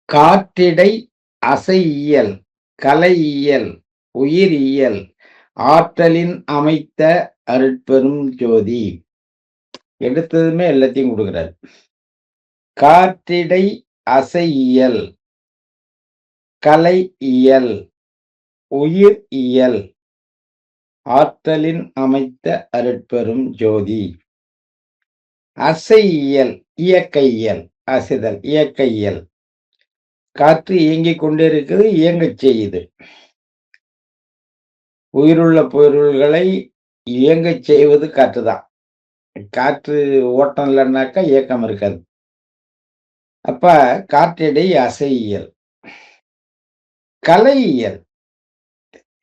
காற்றிடை அசையியல், கலையியல், உயிரியல், ஆற்றலின் அமைத்த அருட்பெரும் ஜோதி. எடுத்ததுமே எல்லாத்தையும் குடுக்குறாரு. காற்றிடை அசையியல், கலை இயல், உயிர் இயல், ஆற்றலின் அமைத்த அருட்பெரும் ஜோதி. அசையியல், இயற்கையியல், அசைதல், இயற்கையியல். காற்று இயங்கிக் கொண்டே இருக்குது, இயங்கச் செய்யுது. உயிருள்ள பொருள்களை இயங்கச் செய்வது காற்றுதான். காற்று ஓட்டம் இல்லைன்னாக்கா இயக்கம் இருக்காது. அப்ப காற்றிடை அசையியல். கலையியல்.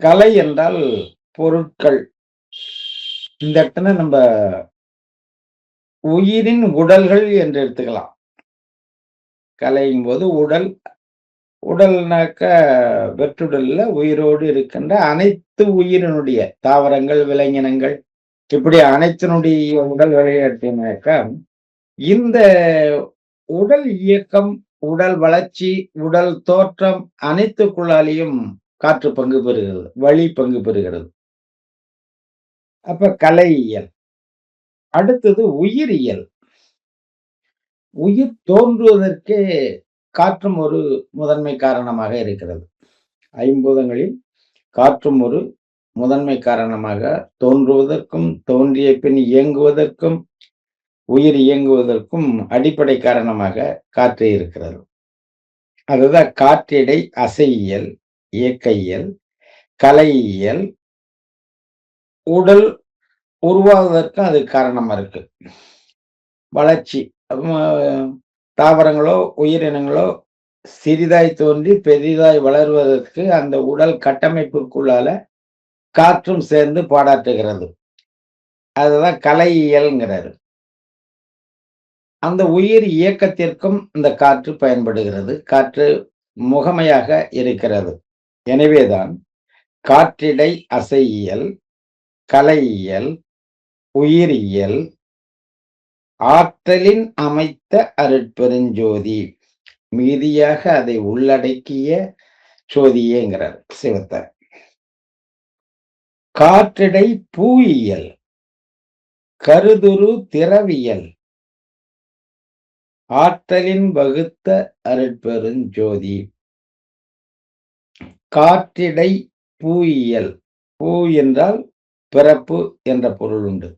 கலை என்றால் பொருட்கள். இந்த இடத்துல நம்ம உயிரின் உடல்கள் என்று எடுத்துக்கலாம். கலையும் போது உடல், உடல்னாக்க வெற்றுடல்ல உயிரோடு இருக்கின்ற அனைத்து உயிரினுடைய தாவரங்கள், விலங்கினங்கள், இப்படி அனைத்தினுடைய உடல்களை எடுத்தீங்கன்னாக்கா, இந்த உடல் இயக்கம், உடல் வளர்ச்சி, உடல் தோற்றம் அனைத்துக்குள்ளாலேயும் காற்று பங்கு பெறுகிறது, வளி பங்கு பெறுகிறது. அப்ப கலையியல். அடுத்தது உயிரியல். உயிர் தோன்றுவதற்கே காற்றும் ஒரு முதன்மை காரணமாக இருக்கிறது. ஐம்பூதங்களில் காற்றும் ஒரு முதன்மை காரணமாக தோன்றுவதற்கும், தோன்றிய பின் இயங்குவதற்கும், உயிர் இயங்குவதற்கும் அடிப்படை காரணமாக காற்று இருக்கிறது. அதுதான் காற்றிடை அசையியல், இயற்கையியல், கலையியல். உடல் உருவாவதற்கு அது காரணமா இருக்கு. வளர்ச்சி, தாவரங்களோ உயிரினங்களோ சிறிதாய் தோன்றி பெரிதாய் வளர்வதற்கு அந்த உடல் கட்டமைப்புக்குள்ளால காற்றும் சேர்ந்து பாடாற்றுகிறது. அதுதான் கலையியல்ங்கிறாரு. அந்த உயிர் இயக்கத்திற்கும் இந்த காற்று பயன்படுகிறது. காற்று முகமையாக இருக்கிறது. எனவேதான் காற்றிடை அசையியல், கலையியல், உயிரியல், ஆற்றலின் அமைத்த அருட்பெருஞ்சோதி, மீதியாக அதை உள்ளடக்கிய சோதியேங்கிறார் சிவத்தை. காற்றிடை பூயியல், கருதுரு திறவியல், ஆற்றலின் வகுத்த அருட்பெருஞ்சோதி. காற்றிடை பூயியல். பூ என்றால் பிறப்பு என்ற பொருள் உண்டு.